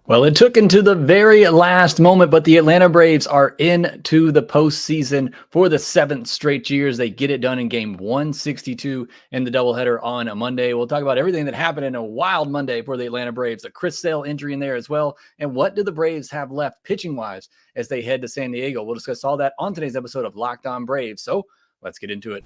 Well, it took into the very last moment, but the Atlanta Braves are into the postseason for the seventh straight years. They get it done in game 162 in the doubleheader on a Monday. We'll talk about everything that happened in a wild Monday for the Atlanta Braves, a Chris Sale injury in there as well, and what do the Braves have left pitching-wise as they head to San Diego. We'll discuss all that on today's episode of Locked On Braves. So let's get into it.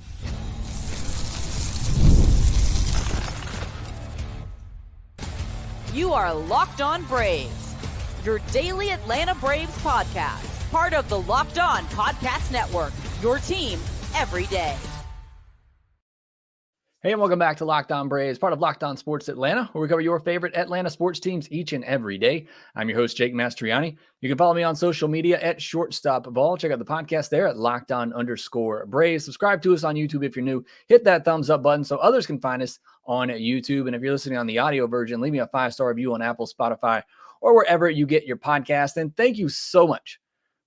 You are Locked On Braves, your daily Atlanta Braves podcast, part of the Locked On Podcast Network, your team every day. Hey, and welcome back to Locked On Braves, part of Locked On Sports Atlanta, where we cover your favorite Atlanta sports teams each and every day. I'm your host, Jake Mastriani. You can follow me on social media at ShortstopBall. Check out the podcast there at LockedOn_Braves. Subscribe to us on YouTube if you're new. Hit that thumbs up button so others can find us on YouTube. And if you're listening on the audio version, leave me a 5-star review on Apple, Spotify, or wherever you get your podcast. And thank you so much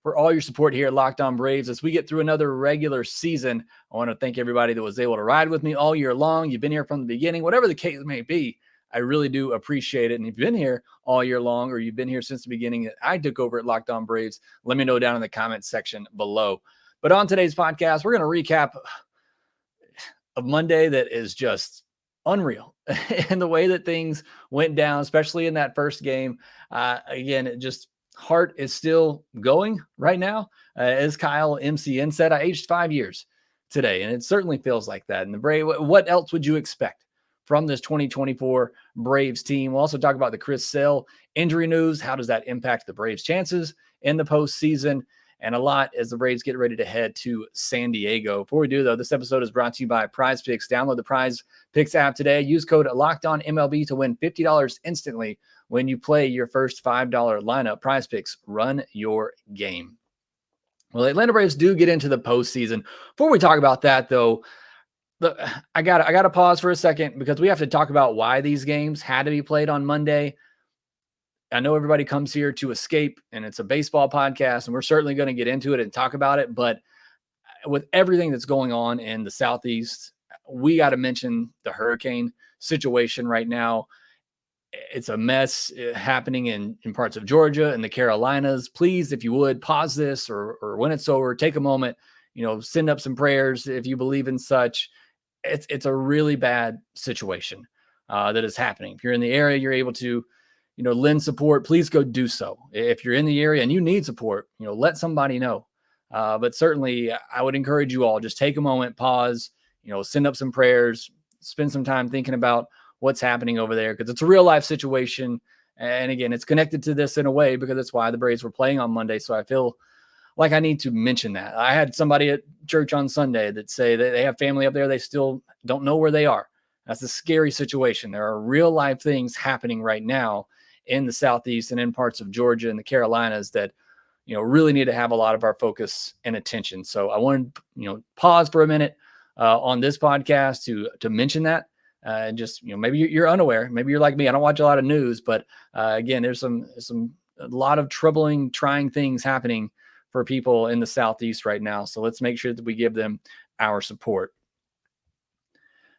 for all your support here at Locked On Braves. As we get through another regular season, I want to thank everybody that was able to ride with me all year long. You've been here from the beginning, whatever the case may be. I really do appreciate it. And if you've been here all year long, or you've been here since the beginning that I took over at Locked On Braves, let me know down in the comments section below. But on today's podcast, we're going to recap a Monday that is just unreal and the way that things went down, especially in that first game. Again, it just heart is still going right now. As Kyle MCN said, I aged 5 years today, and it certainly feels like that. And the Braves, what else would you expect from this 2024 Braves team? We'll also talk about the Chris Sale injury news. How does that impact the Braves' chances in the postseason? And a lot as the Braves get ready to head to San Diego. Before we do, though, this episode is brought to you by PrizePicks. Download the PrizePicks app today. Use code LOCKEDONMLB to win $50 instantly when you play your first $5 lineup. PrizePicks, run your game. Well, the Atlanta Braves do get into the postseason. Before we talk about that, though, I got to pause for a second because we have to talk about why these games had to be played on Monday. I know everybody comes here to escape, and it's a baseball podcast, and we're certainly going to get into it and talk about it. But with everything that's going on in the Southeast, we got to mention the hurricane situation right now. It's a mess happening in parts of Georgia and the Carolinas. Please, if you would, pause this or when it's over, take a moment, send up some prayers if you believe in such. It's a really bad situation that is happening. If you're in the area, you're able to lend support, please go do so. If you're in the area and you need support, let somebody know. But certainly I would encourage you all, just take a moment, pause, send up some prayers, spend some time thinking about what's happening over there, because it's a real life situation. And again, it's connected to this in a way because that's why the Braves were playing on Monday. So I feel like I need to mention that. I had somebody at church on Sunday that say that they have family up there. They still don't know where they are. That's a scary situation. There are real life things happening right now in the Southeast and in parts of Georgia and the Carolinas that, really need to have a lot of our focus and attention. So I wanted, pause for a minute on this podcast to mention that. And just, maybe you're unaware, maybe you're like me. I don't watch a lot of news, but again, there's a lot of troubling, trying things happening for people in the Southeast right now. So let's make sure that we give them our support.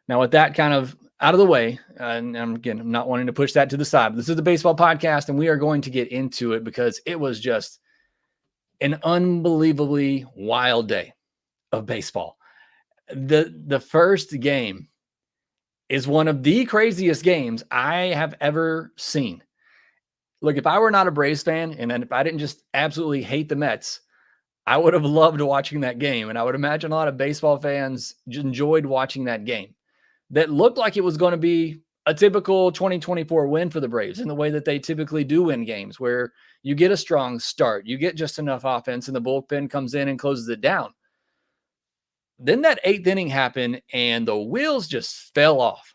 Now, with that kind of out of the way, and again, I'm not wanting to push that to the side, but this is the baseball podcast, and we are going to get into it because it was just an unbelievably wild day of baseball. The first game is one of the craziest games I have ever seen. Look, if I were not a Braves fan, and then if I didn't just absolutely hate the Mets, I would have loved watching that game. And I would imagine a lot of baseball fans enjoyed watching that game. That looked like it was going to be a typical 2024 win for the Braves in the way that they typically do win games, where you get a strong start, you get just enough offense, and the bullpen comes in and closes it down. Then that eighth inning happened, and the wheels just fell off.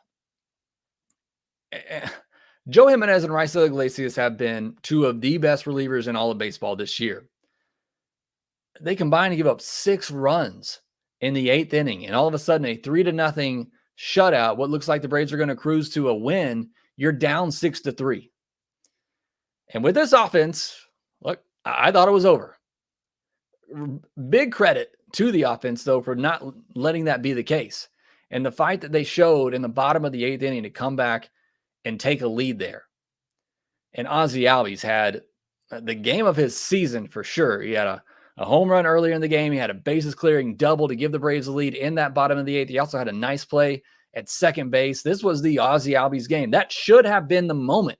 Joe Jimenez and Raisel Iglesias have been two of the best relievers in all of baseball this year. They combined to give up 6 runs in the eighth inning, and all of a sudden a 3-0 shutout. What looks like the Braves are going to cruise to a win. You're down 6-3. And with this offense, look, I thought it was over. Big credit to the offense, though, for not letting that be the case. And the fight that they showed in the bottom of the eighth inning to come back and take a lead there. And Ozzie Albies had the game of his season for sure. He had a home run earlier in the game. He had a bases clearing double to give the Braves the lead in that bottom of the 8th. He also had a nice play at second base. This was the Ozzie Albies game. That should have been the moment.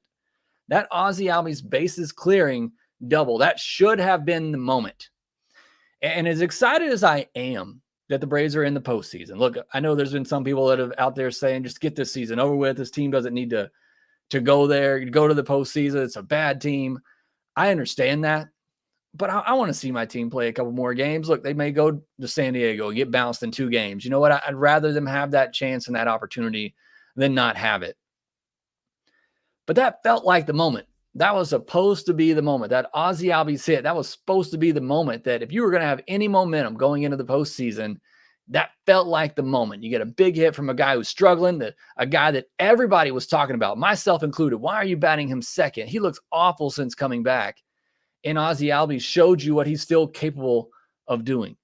That Ozzie Albies bases clearing double, that should have been the moment. And as excited as I am that the Braves are in the postseason, look, I know there's been some people that have out there saying, just get this season over with. This team doesn't need to go there, go to the postseason. It's a bad team. I understand that, but I want to see my team play a couple more games. Look, they may go to San Diego and get bounced in 2 games. You know what? I'd rather them have that chance and that opportunity than not have it. But that felt like the moment. That was supposed to be the moment. That Ozzie Albies hit, that was supposed to be the moment that if you were going to have any momentum going into the postseason, that felt like the moment. You get a big hit from a guy who's struggling, a guy that everybody was talking about, myself included. Why are you batting him second? He looks awful since coming back. And Ozzie Albies showed you what he's still capable of doing.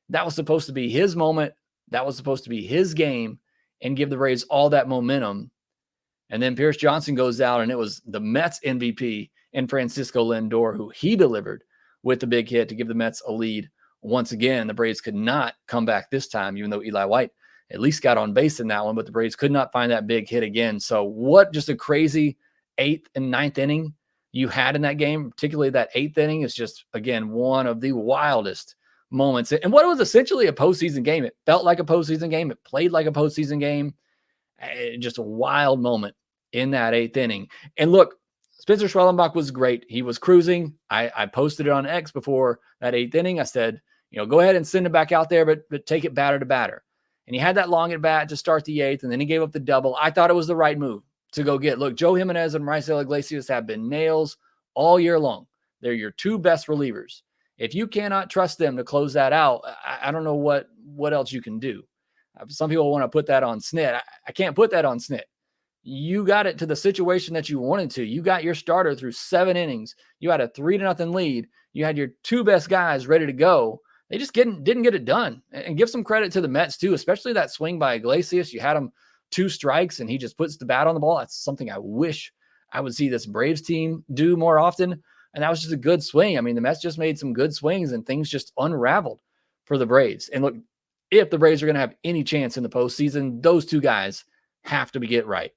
That was supposed to be his moment. That was supposed to be his game and give the Braves all that momentum. And then Pierce Johnson goes out, and it was the Mets MVP and Francisco Lindor who he delivered with the big hit to give the Mets a lead. Once again, the Braves could not come back this time, even though Eli White at least got on base in that one, but the Braves could not find that big hit again. So what just a crazy 8th and 9th inning you had in that game, particularly that 8th inning is just, again, one of the wildest moments. And what was essentially a postseason game. It felt like a postseason game. It played like a postseason game. Just a wild moment in that 8th inning. And look, Spencer Schwellenbach was great. He was cruising. I posted it on X before that 8th inning. I said, go ahead and send it back out there, but take it batter to batter. And he had that long at bat to start the 8th, and then he gave up the double. I thought it was the right move to go get. Look, Joe Jimenez and Raisel Iglesias have been nails all year long. They're your 2 best relievers. If you cannot trust them to close that out, I don't know what else you can do. Some people want to put that on Snit. I can't put that on Snit. You got it to the situation that you wanted to. You got your starter through 7 innings. You had a 3-0 lead. You had your 2 best guys ready to go. They just didn't get it done. And give some credit to the Mets too, especially that swing by Iglesias. You had him 2 strikes and he just puts the bat on the ball. That's something I wish I would see this Braves team do more often. And that was just a good swing. I mean, the Mets just made some good swings and things just unraveled for the Braves. And look, if the Braves are going to have any chance in the postseason, those 2 guys have to get right.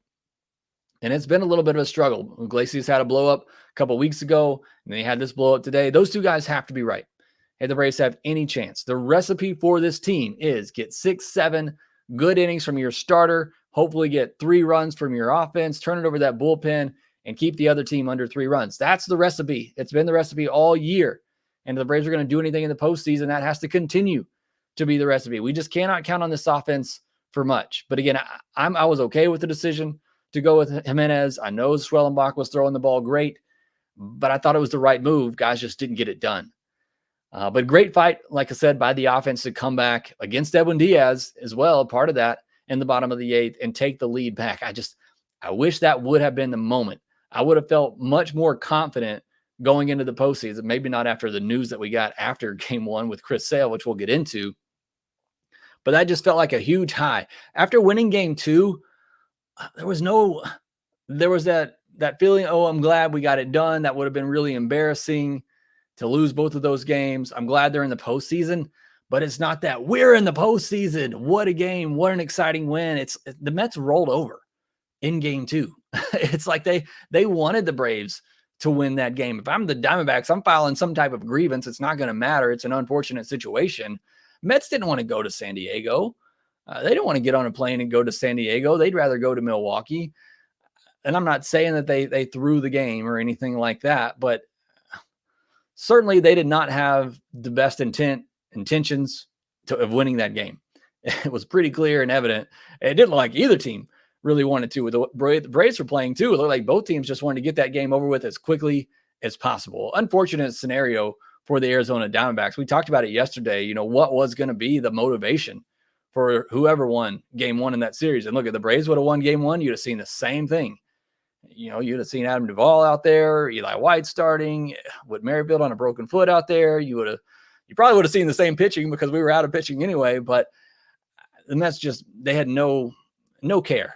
And it's been a little bit of a struggle. Iglesias had a blow up a couple of weeks ago, and then he had this blow up today. Those 2 guys have to be right. If the Braves have any chance, the recipe for this team is get 6-7 good innings from your starter, hopefully get 3 runs from your offense, turn it over that bullpen, and keep the other team under 3 runs. That's the recipe. It's been the recipe all year. And if the Braves are going to do anything in the postseason, that has to continue to be the recipe. We just cannot count on this offense for much. But again, I was okay with the decision to go with Jimenez. I know Schwellenbach was throwing the ball great, but I thought it was the right move. Guys just didn't get it done. But great fight, like I said, by the offense to come back against Edwin Diaz as well, part of that in the bottom of the 8th and take the lead back. I wish that would have been the moment. I would have felt much more confident going into the postseason, maybe not after the news that we got after game 1 with Chris Sale, which we'll get into. But that just felt like a huge high. After winning game 2, there was that feeling, oh, I'm glad we got it done. That would have been really embarrassing to lose both of those games. I'm glad they're in the postseason, but it's not that we're in the postseason. What a game. What an exciting win. The Mets rolled over in game 2. It's like they wanted the Braves to win that game. If I'm the Diamondbacks, I'm filing some type of grievance. It's not going to matter. It's an unfortunate situation. Mets didn't want to go to San Diego. They didn't want to get on a plane and go to San Diego. They'd rather go to Milwaukee. And I'm not saying that they threw the game or anything like that, but certainly they did not have the best intentions of winning that game. It was pretty clear and evident. It didn't look like either team really wanted to. With the Braves were playing too, it looked like both teams just wanted to get that game over with as quickly as possible. Unfortunate scenario for the Arizona Diamondbacks. We talked about it yesterday. What was going to be the motivation for whoever won game 1 in that series. And look, if the Braves would have won game 1, you'd have seen the same thing. You'd have seen Adam Duvall out there, Eli White starting, with Merrifield on a broken foot out there. You probably would have seen the same pitching because we were out of pitching anyway. But the Mets they had no care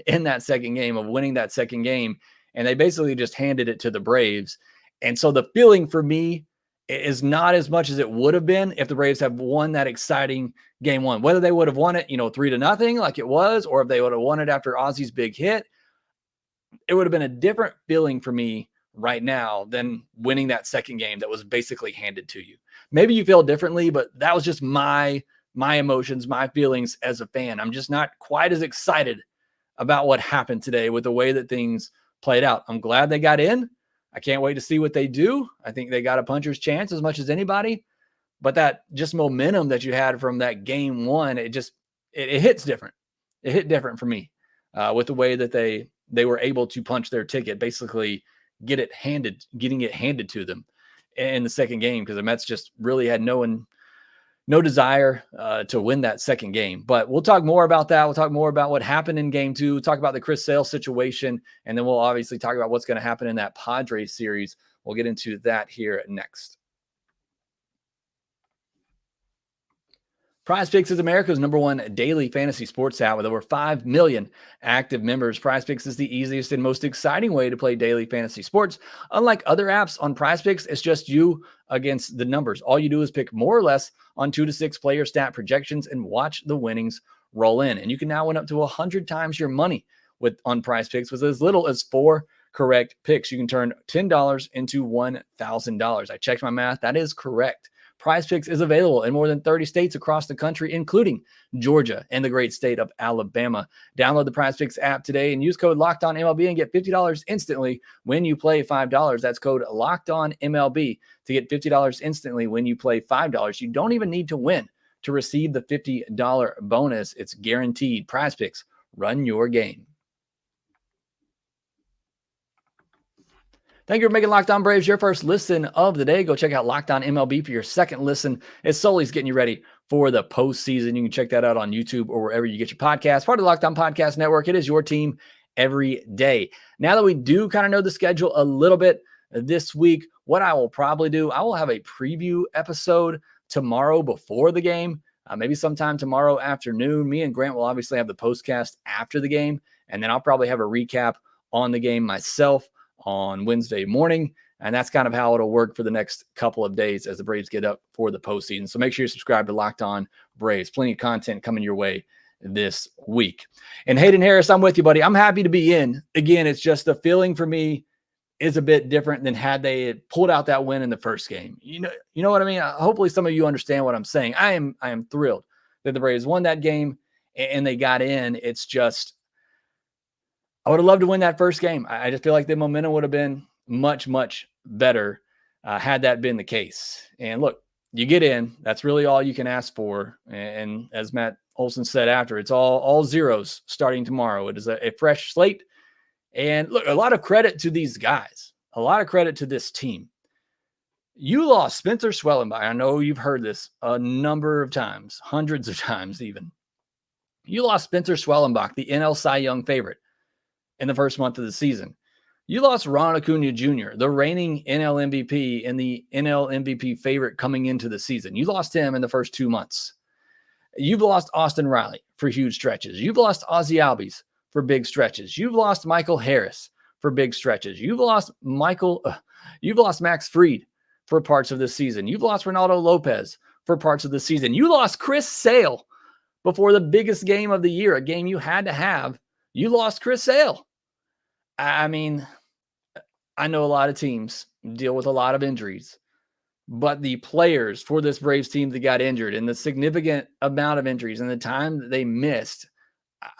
in that second game of winning that second game and they basically just handed it to the Braves. And so the feeling for me is not as much as it would have been if the Braves have won that exciting game one. Whether they would have won it, 3-0 like it was, or if they would have won it after Ozzy's big hit, it would have been a different feeling for me right now than winning that second game that was basically handed to you. Maybe you feel differently, but that was just my emotions, my feelings as a fan. I'm just not quite as excited about what happened today with the way that things played out. I'm glad they got in. I can't wait to see what they do. I think they got a puncher's chance as much as anybody, but that just momentum that you had from that game one, it hits different. It hit different for me with the way that they were able to punch their ticket, basically getting it handed to them in the second game, because the Mets just really had no desire to win that second game. But we'll talk more about that. We'll talk more about what happened in game two. We'll talk about the Chris Sale situation, and then we'll obviously talk about what's going to happen in that Padres series. We'll get into that here next. PrizePicks is America's #1 daily fantasy sports app with over 5 million active members. PrizePicks is the easiest and most exciting way to play daily fantasy sports. Unlike other apps on PrizePicks, it's just you against the numbers. All you do is pick more or less on 2 to 6 player stat projections and watch the winnings roll in. And you can now win up to 100 times your money on PrizePicks with as little as 4 correct picks. You can turn $10 into $1,000. I checked my math. That is correct. PrizePicks is available in more than 30 states across the country, including Georgia and the great state of Alabama. Download the PrizePicks app today and use code LOCKEDONMLB and get $50 instantly when you play $5. That's code LOCKEDONMLB to get $50 instantly when you play $5. You don't even need to win to receive the $50 bonus. It's guaranteed. PrizePicks, run your game. Thank you for making Locked On Braves your first listen of the day. Go check out Locked On MLB for your second listen. It's Sully's getting you ready for the postseason. You can check that out on YouTube or wherever you get your podcasts. Part of the Locked On Podcast Network. It is your team every day. Now that we do kind of know the schedule a little bit this week, what I will probably do, I will have a preview episode tomorrow before the game, maybe sometime tomorrow afternoon. Me and Grant will obviously have the postcast after the game, and then I'll probably have a recap on the game myself on Wednesday morning. And that's kind of how it'll work for the next couple of days as the Braves get up for the postseason. So make sure you subscribe to Locked On Braves. Plenty of content coming your way this week. And Hayden Harris, I'm with you, buddy. I'm happy to be in. Again, it's just the feeling for me is a bit different than had they pulled out that win in the first game. You know what I mean? Hopefully some of you understand what I'm saying. I am thrilled that the Braves won that game and they got in. It's just, I would have loved to win that first game. I just feel like the momentum would have been much, much better had that been the case. And look, you get in. That's really all you can ask for. And as Matt Olson said after, it's all zeros starting tomorrow. It is a fresh slate. And look, a lot of credit to these guys. A lot of credit to this team. You lost Spencer Schwellenbach. I know you've heard this a number of times, hundreds of times even. You lost Spencer Schwellenbach, the NL Cy Young favorite, in the first month of the season. You lost Ron Acuna Jr., the reigning NL MVP and the NL MVP favorite coming into the season. You lost him in the first 2 months. You've lost Austin Riley for huge stretches. You've lost Ozzy Albies for big stretches. You've lost Michael Harris for big stretches. You've lost Max Fried for parts of the season. You've lost Ronaldo Lopez for parts of the season. You lost Chris Sale before the biggest game of the year, a game you had to have. You lost Chris Sale. I mean, I know a lot of teams deal with a lot of injuries, but the players for this Braves team that got injured and the significant amount of injuries and the time that they missed,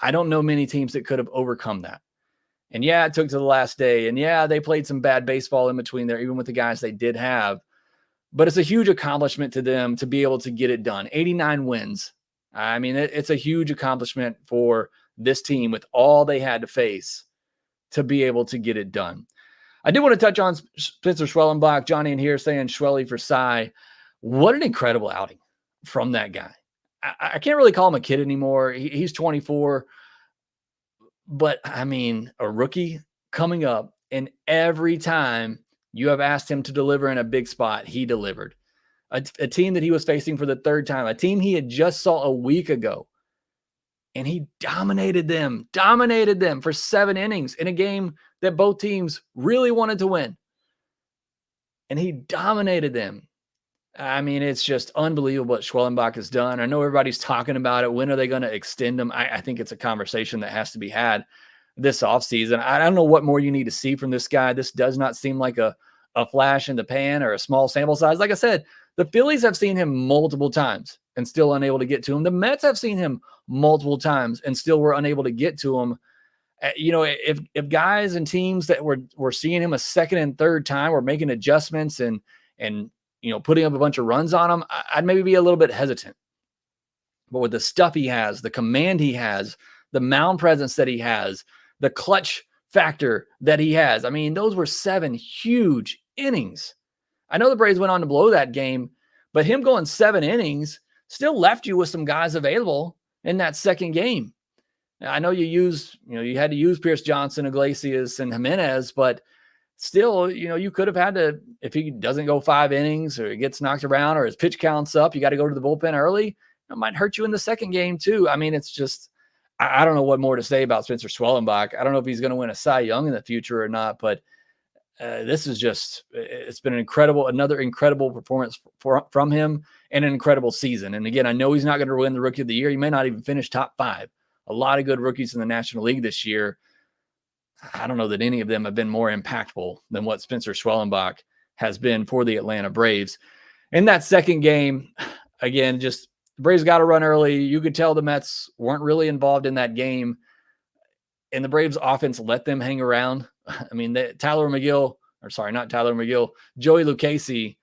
I don't know many teams that could have overcome that. And yeah, it took to the last day. And yeah, they played some bad baseball in between there, even with the guys they did have. But it's a huge accomplishment to them to be able to get it done. 89 wins. I mean, it's a huge accomplishment for this team with all they had to face to be able to get it done. I did want to touch on Spencer Schwellenbach, Johnny in here saying Schwelly for Cy. What an incredible outing from that guy. I can't really call him a kid anymore. He's 24, but I mean, a rookie coming up, and every time you have asked him to deliver in a big spot, he delivered. A team that he was facing for the third time, a team he had just saw a week ago, and he dominated them for 7 innings in a game that both teams really wanted to win. And he dominated them. I mean, it's just unbelievable what Schwellenbach has done. I know everybody's talking about it. When are they going to extend him? I think it's a conversation that has to be had this offseason. I don't know what more you need to see from this guy. This does not seem like a flash in the pan or a small sample size. Like I said, the Phillies have seen him multiple times and still unable to get to him. The Mets have seen him multiple times and still were unable to get to him. If guys and teams that were seeing him a second and third time were making adjustments and putting up a bunch of runs on him, I'd maybe be a little bit hesitant. But with the stuff he has, the command he has, the mound presence that he has, the clutch factor that he has, I mean, those were 7 huge innings. I know the Braves went on to blow that game, but him going 7 innings still left you with some guys available in that second game. Now, I know you had to use Pierce Johnson, Iglesias, and Jimenez, but still, you could have had to, if he doesn't go 5 innings or he gets knocked around or his pitch counts up, you got to go to the bullpen early. It might hurt you in the second game too. I mean, it's just, I don't know what more to say about Spencer Schwellenbach. I don't know if he's going to win a Cy Young in the future or not, but this is just, it's been another incredible performance from him and an incredible season. And again, I know he's not going to win the Rookie of the Year. He may not even finish top 5. A lot of good rookies in the National League this year. I don't know that any of them have been more impactful than what Spencer Schwellenbach has been for the Atlanta Braves. In that second game, again, just the Braves got to run early. You could tell the Mets weren't really involved in that game, and the Braves offense let them hang around. I mean, Joey Lucchesi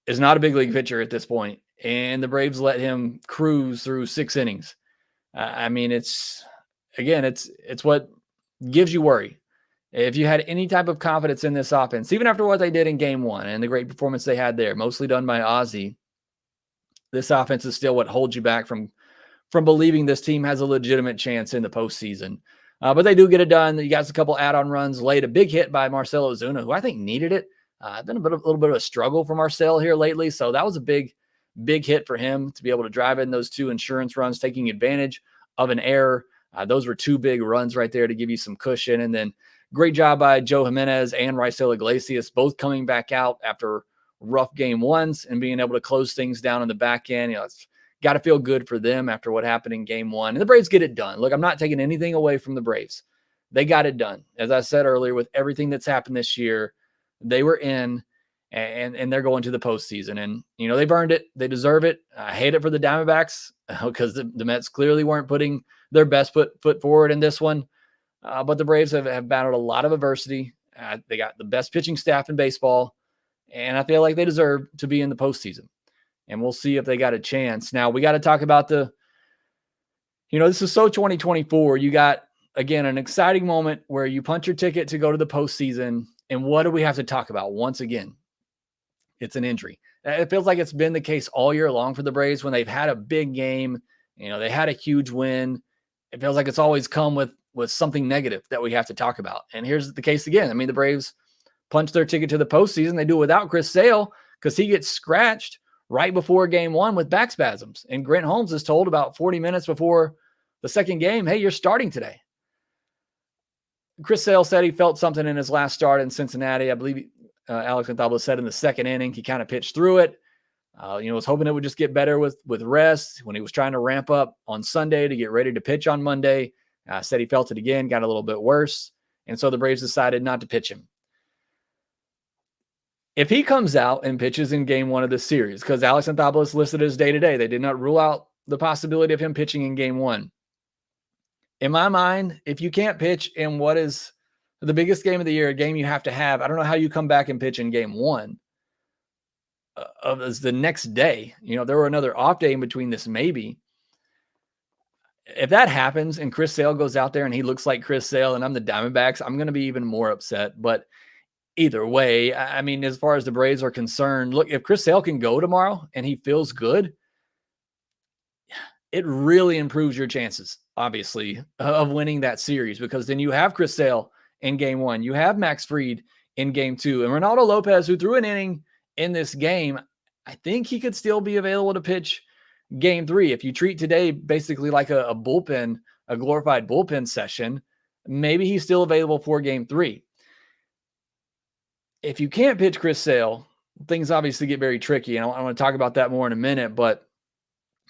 is not a big league pitcher at this point, and the Braves let him cruise through 6 innings. I mean, it's what gives you worry. If you had any type of confidence in this offense, even after what they did in game 1 and the great performance they had there, mostly done by Ozzie, this offense is still what holds you back from believing this team has a legitimate chance in the postseason. But they do get it done. You got a couple add-on runs late, a big hit by Marcell Ozuna, who I think needed it. Been a little bit of a struggle for Marcell here lately. So that was a big hit for him to be able to drive in those 2 insurance runs, taking advantage of an error. Those were 2 big runs right there to give you some cushion. And then great job by Joe Jimenez and Raisel Iglesias, both coming back out after rough game 1s and being able to close things down on the back end. It's got to feel good for them after what happened in game 1. And the Braves get it done. Look, I'm not taking anything away from the Braves. They got it done. As I said earlier, with everything that's happened this year, they were in and they're going to the postseason. And, they've earned it. They deserve it. I hate it for the Diamondbacks because the Mets clearly weren't putting their best foot forward in this one. But the Braves have battled a lot of adversity. They got the best pitching staff in baseball, and I feel like they deserve to be in the postseason. And we'll see if they got a chance. Now, we got to talk about this is so 2024. You got, again, an exciting moment where you punch your ticket to go to the postseason. And what do we have to talk about once again? It's an injury. It feels like it's been the case all year long for the Braves when they've had a big game. They had a huge win. It feels like it's always come with something negative that we have to talk about. And here's the case again. I mean, the Braves punched their ticket to the postseason. They do it without Chris Sale because he gets scratched right before game 1 with back spasms. And Grant Holmes is told about 40 minutes before the second game, hey, you're starting today. Chris Sale said he felt something in his last start in Cincinnati. I believe Alex Anthopoulos said in the second inning, he kind of pitched through it. Was hoping it would just get better with rest when he was trying to ramp up on Sunday to get ready to pitch on Monday. Said he felt it again, got a little bit worse. And so the Braves decided not to pitch him. If he comes out and pitches in game 1 of this series, because Alex Anthopoulos listed his day-to-day, they did not rule out the possibility of him pitching in game 1. In my mind, if you can't pitch in what is the biggest game of the year, a game you have to have, I don't know how you come back and pitch in game 1 of the next day. There were another off day in between this maybe. If that happens and Chris Sale goes out there and he looks like Chris Sale and I'm the Diamondbacks, I'm going to be even more upset. But either way, I mean, as far as the Braves are concerned, look, if Chris Sale can go tomorrow and he feels good, it really improves your chances, obviously, of winning that series, because then you have Chris Sale in game 1. You have Max Fried in game 2. And Ronaldo Lopez, who threw an inning in this game, I think he could still be available to pitch Game 3. If you treat today basically like a bullpen, a glorified bullpen session, maybe he's still available for Game 3. If you can't pitch Chris Sale, things obviously get very tricky, and I want to talk about that more in a minute. But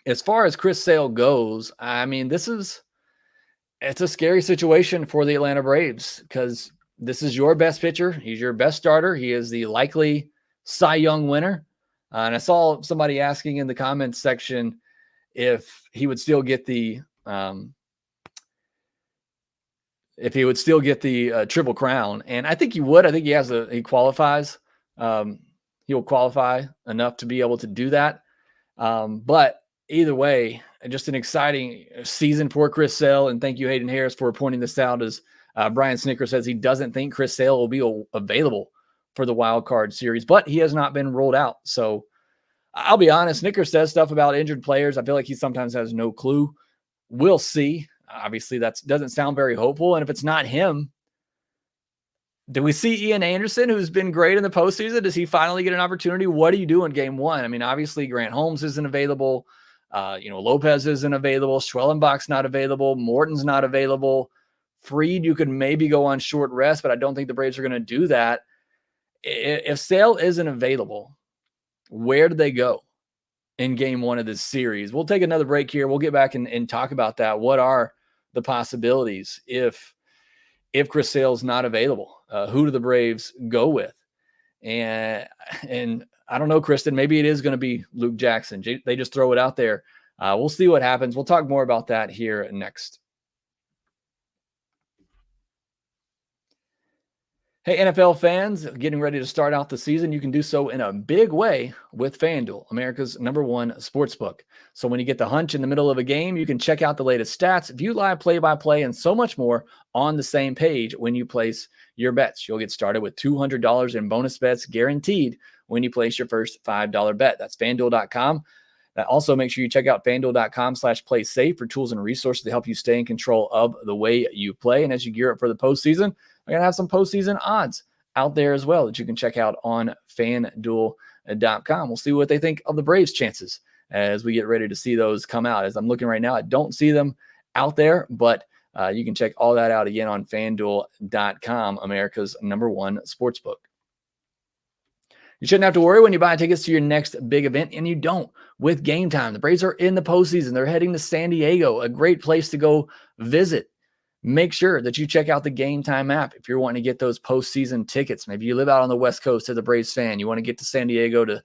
as far as Chris Sale goes, I mean, it's a scary situation for the Atlanta Braves because this is your best pitcher. He's your best starter. He is the likely Cy Young winner. And I saw somebody asking in the comments section if he would still get the Triple Crown. And I think he would. I think he qualifies. He'll qualify enough to be able to do that. But either way, just an exciting season for Chris Sale. And thank you, Hayden Harris, for pointing this out, as Brian Snicker says he doesn't think Chris Sale will be available for the wild card series, but he has not been ruled out. So I'll be honest, Snicker says stuff about injured players. I feel like he sometimes has no clue. We'll see. Obviously, that doesn't sound very hopeful. And if it's not him, do we see Ian Anderson, who's been great in the postseason? Does he finally get an opportunity? What do you do in Game 1? I mean, obviously, Grant Holmes isn't available. Lopez isn't available. Schwellenbach's not available. Morton's not available. Fried, you could maybe go on short rest, but I don't think the Braves are going to do that. If Sale isn't available, where do they go in Game 1 of this series? We'll take another break here. We'll get back and talk about that. What are the possibilities if Chris Sale's not available? Who do the Braves go with? And I don't know, Kristen, maybe it is going to be Luke Jackson. They just throw it out there. We'll see what happens. We'll talk more about that here next. Hey, NFL fans, getting ready to start out the season, you can do so in a big way with FanDuel, America's #1 sportsbook. So when you get the hunch in the middle of a game, you can check out the latest stats, view live play-by-play, and so much more on the same page when you place your bets. You'll get started with $200 in bonus bets guaranteed when you place your first $5 bet. That's FanDuel.com. Also, make sure you check out FanDuel.com/playsafe for tools and resources to help you stay in control of the way you play. And as you gear up for the postseason, we're going to have some postseason odds out there as well that you can check out on FanDuel.com. We'll see what they think of the Braves' chances as we get ready to see those come out. As I'm looking right now, I don't see them out there, but you can check all that out again on FanDuel.com, America's #1 sportsbook. You shouldn't have to worry when you buy tickets to your next big event, and you don't with Gametime. The Braves are in the postseason. They're heading to San Diego, a great place to go visit. Make sure that you check out the Gametime app if you're wanting to get those postseason tickets. Maybe you live out on the West Coast as a Braves fan. You want to get to San Diego to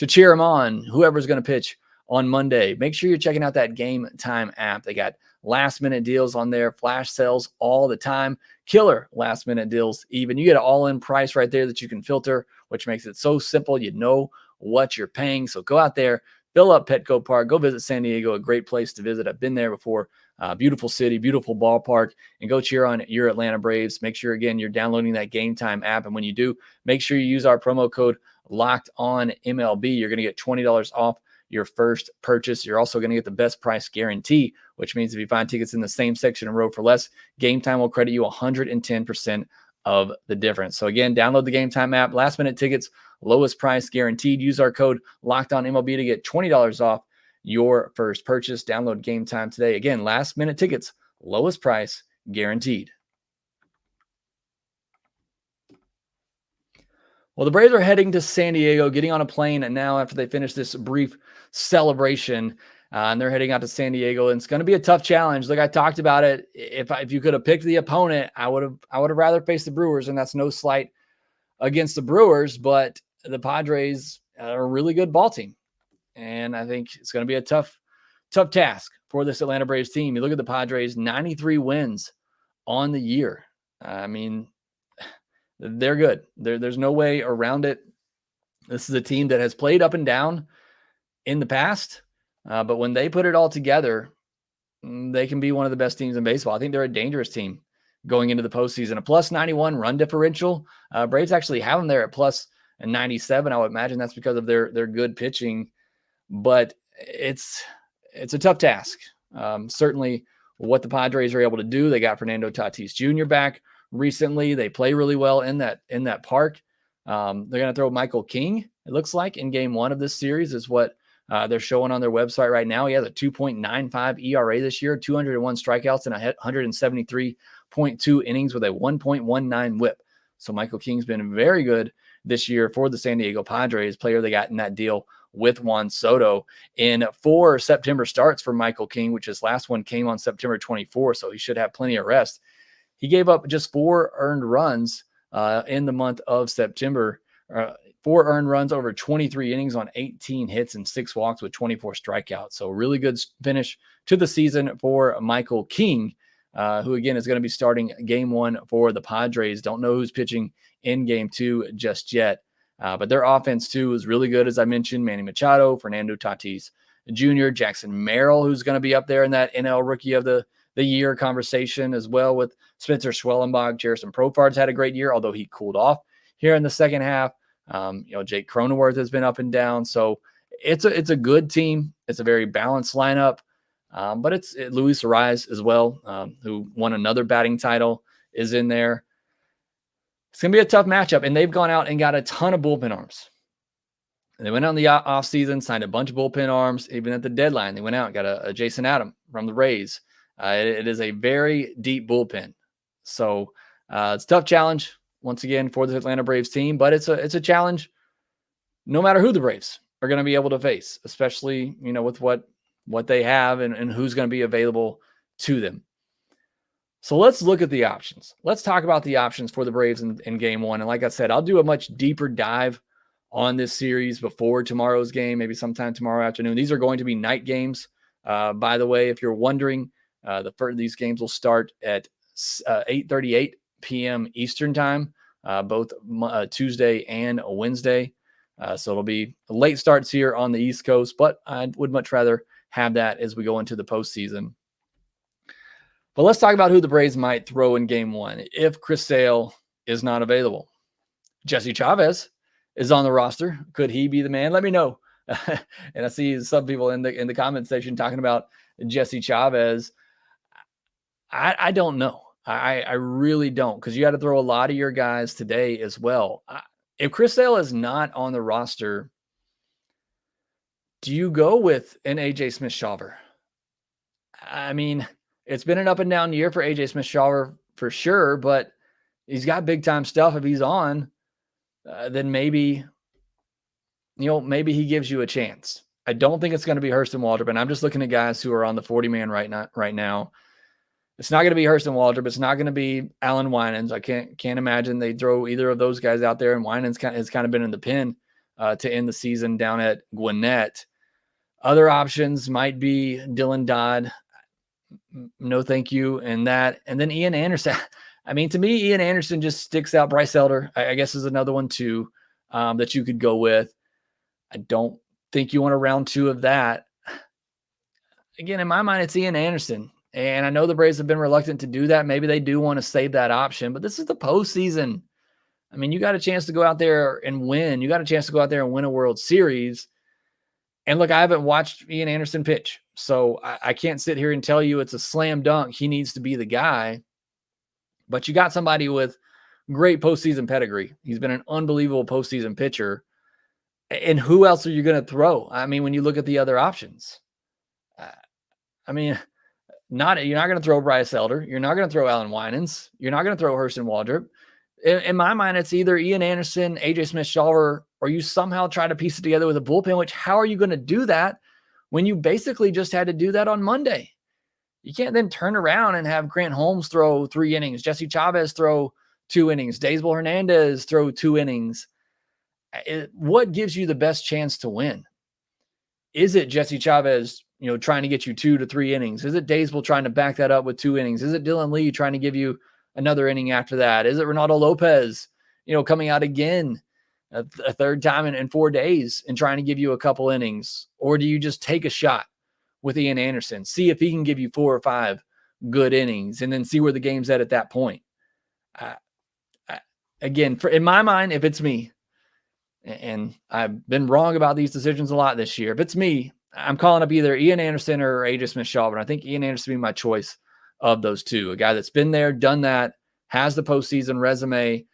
cheer them on, whoever's going to pitch on Monday. Make sure you're checking out that Gametime app. They got last-minute deals on there, flash sales all the time, killer last-minute deals even. You get an all-in price right there that you can filter, which makes it so simple. You know what you're paying. So go out there, fill up Petco Park, go visit San Diego, a great place to visit. I've been there before. Beautiful city, beautiful ballpark, and go cheer on your Atlanta Braves. Make sure, again, you're downloading that Gametime app. And when you do, make sure you use our promo code LOCKEDONMLB. You're going to get $20 off your first purchase. You're also going to get the best price guarantee, which means if you find tickets in the same section and row for less, Gametime will credit you 110% of the difference. So again, download the Gametime app, last minute tickets, lowest price guaranteed. Use our code LOCKEDONMLB to get $20 off your first purchase. Download Gametime today. Again, last minute tickets, lowest price guaranteed. Well, the Braves are heading to San Diego, getting on a plane, and now after they finish this brief celebration, and they're heading out to San Diego, and it's going to be a tough challenge. Like I talked about it, if you could have picked the opponent, I would have rather faced the Brewers, and that's no slight against the Brewers, but the Padres are a really good ball team, and I think it's going to be a tough task for this Atlanta Braves team. You look at the Padres, 93 wins on the year. I mean, they're good. There's no way around it. This is a team that has played up and down in the past, but when they put it all together, they can be one of the best teams in baseball. I think they're a dangerous team going into the postseason. A plus 91 run differential. Braves actually have them there at plus 97. I would imagine that's because of their good pitching, but it's a tough task. Certainly what the Padres are able to do. They got Fernando Tatis Jr. back recently. They play really well in that park. They're going to throw Michael King, it looks like, in game 1 of this series is what They're showing on their website right now. He has a 2.95 ERA this year, 201 strikeouts, and 173.2 innings with a 1.19 whip. So Michael King's been very good this year for the San Diego Padres, player they got in that deal with Juan Soto. In 4 September starts for Michael King, which his last one came on September 24, so he should have plenty of rest. He gave up just 4 earned runs in the month of September. 4 earned runs over 23 innings on 18 hits and 6 walks with 24 strikeouts. So really good finish to the season for Michael King, who again is going to be starting game 1 for the Padres. Don't know who's pitching in game 2 just yet. But their offense too is really good. As I mentioned, Manny Machado, Fernando Tatis Jr., Jackson Merrill, who's going to be up there in that NL Rookie of the Year conversation as well with Spencer Schwellenbach. Jerison Profard's had a great year, although he cooled off here in the second half. Jake Cronenworth has been up and down. So it's a good team. It's a very balanced lineup. But it's Luis Ariz as well, who won another batting title, is in there. It's going to be a tough matchup, and they've gone out and got a ton of bullpen arms. And they went out in the offseason, signed a bunch of bullpen arms. Even at the deadline, they went out and got a Jason Adam from the Rays. It is a very deep bullpen. So it's a tough challenge, once again, for the Atlanta Braves team, but it's a challenge no matter who the Braves are going to be able to face, especially, with what they have and who's going to be available to them. So let's look at the options. Let's talk about the options for the Braves in game 1. And like I said, I'll do a much deeper dive on this series before tomorrow's game, maybe sometime tomorrow afternoon. These are going to be night games. By the way, if you're wondering, these games will start at 8:38 p.m. Eastern time, both Tuesday and Wednesday. So it'll be late starts here on the East Coast, but I would much rather have that as we go into the postseason. But let's talk about who the Braves might throw in game 1 if Chris Sale is not available. Jesse Chavez is on the roster. Could he be the man? Let me know. And I see some people in the comment section talking about Jesse Chavez. I don't know. I really don't, because you got to throw a lot of your guys today as well. If Chris Sale is not on the roster, do you go with an AJ Smith-Shawver? I mean, it's been an up and down year for AJ Smith-Shawver for sure, but he's got big time stuff. If he's on, then maybe he gives you a chance. I don't think it's going to be Hurston Waldrop, and I'm just looking at guys who are on the 40-man right now. It's not going to be Hurston Waldrop. It's not going to be Alan Winans. I can't imagine they throw either of those guys out there, and Winans has kind of been in the pen to end the season down at Gwinnett. Other options might be Dylan Dodd. No, thank you. And then Ian Anderson. I mean, to me, Ian Anderson just sticks out. Bryce Elder, I guess, is another one too that you could go with. I don't think you want a round 2 of that. Again, in my mind, it's Ian Anderson. And I know the Braves have been reluctant to do that. Maybe they do want to save that option, but this is the postseason. I mean, you got a chance to go out there and win. You got a chance to go out there and win a World Series. And look, I haven't watched Ian Anderson pitch, so I can't sit here and tell you it's a slam dunk. He needs to be the guy. But you got somebody with great postseason pedigree. He's been an unbelievable postseason pitcher. And who else are you going to throw? I mean, when you look at the other options, you're not going to throw Bryce Elder. You're not going to throw Alan Winans. You're not going to throw Hurston Waldrop. In my mind, it's either Ian Anderson, AJ Smith-Shawver, or you somehow try to piece it together with a bullpen, which how are you going to do that when you basically just had to do that on Monday? You can't then turn around and have Grant Holmes throw 3 innings, Jesse Chavez throw 2 innings, Daysbel Hernandez throw 2 innings. What gives you the best chance to win? Is it Jesse Chavez, trying to get you 2 to 3 innings? Is it Daysbel trying to back that up with 2 innings? Is it Dylan Lee trying to give you another inning after that? Is it Ronaldo Lopez, coming out again a third time in 4 days and trying to give you a couple innings? Or do you just take a shot with Ian Anderson, see if he can give you 4 or 5 good innings, and then see where the game's at that point? Again, in my mind, if it's me, and I've been wrong about these decisions a lot this year, if it's me, I'm calling up either Ian Anderson or AJ Smith-Shawver. And I think Ian Anderson would be my choice of those two. A guy that's been there, done that, has the postseason resume,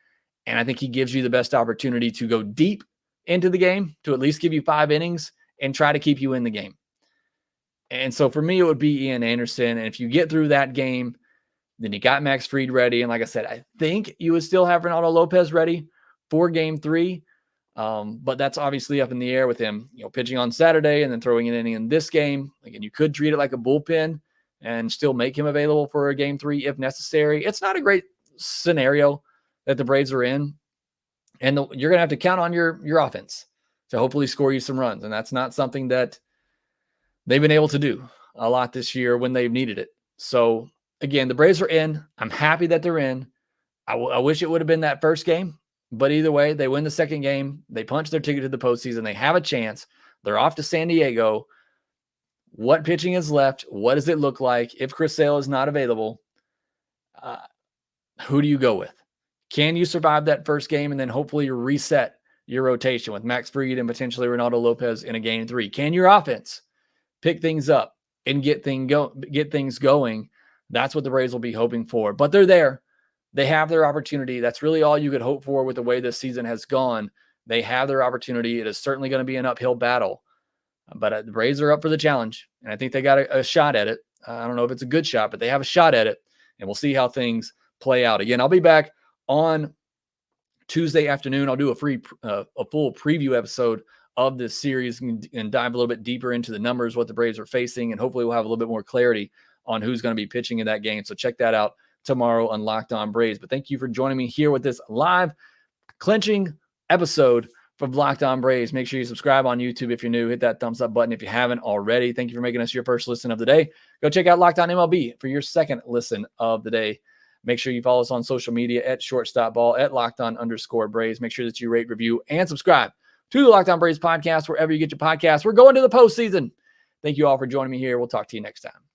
and I think he gives you the best opportunity to go deep into the game, to at least give you 5 innings, and try to keep you in the game. And so for me, it would be Ian Anderson. And if you get through that game, then you got Max Fried ready. And like I said, I think you would still have Ronaldo Lopez ready for game 3. But that's obviously up in the air with him, pitching on Saturday and then throwing an inning in this game. Again, you could treat it like a bullpen and still make him available for a game 3 if necessary. It's not a great scenario that the Braves are in. And you're going to have to count on your offense to hopefully score you some runs. And that's not something that they've been able to do a lot this year when they've needed it. So again, the Braves are in. I'm happy that they're in. I wish it would have been that first game, but either way, they win the second game. They punch their ticket to the postseason. They have a chance. They're off to San Diego. What pitching is left? What does it look like? If Chris Sale is not available, who do you go with? Can you survive that first game and then hopefully reset your rotation with Max Fried and potentially Ronaldo Lopez in a game 3? Can your offense pick things up and get things going? That's what the Braves will be hoping for. But they're there. They have their opportunity. That's really all you could hope for with the way this season has gone. They have their opportunity. It is certainly going to be an uphill battle. But the Braves are up for the challenge, and I think they got a shot at it. I don't know if it's a good shot, but they have a shot at it, and we'll see how things play out. Again, I'll be back on Tuesday afternoon. I'll do a full preview episode of this series and dive a little bit deeper into the numbers, what the Braves are facing, and hopefully we'll have a little bit more clarity on who's going to be pitching in that game. So check that out tomorrow on Locked On Braves. But thank you for joining me here with this live clinching episode from Locked On Braves. Make sure you subscribe on YouTube if you're new. Hit that thumbs up button if you haven't already. Thank you for making us your first listen of the day. Go check out Locked On MLB for your second listen of the day. Make sure you follow us on social media at shortstopball, at LockedOn_Braves. Make sure that you rate, review, and subscribe to the Locked On Braves podcast wherever you get your podcasts. We're going to the postseason. Thank you all for joining me here. We'll talk to you next time.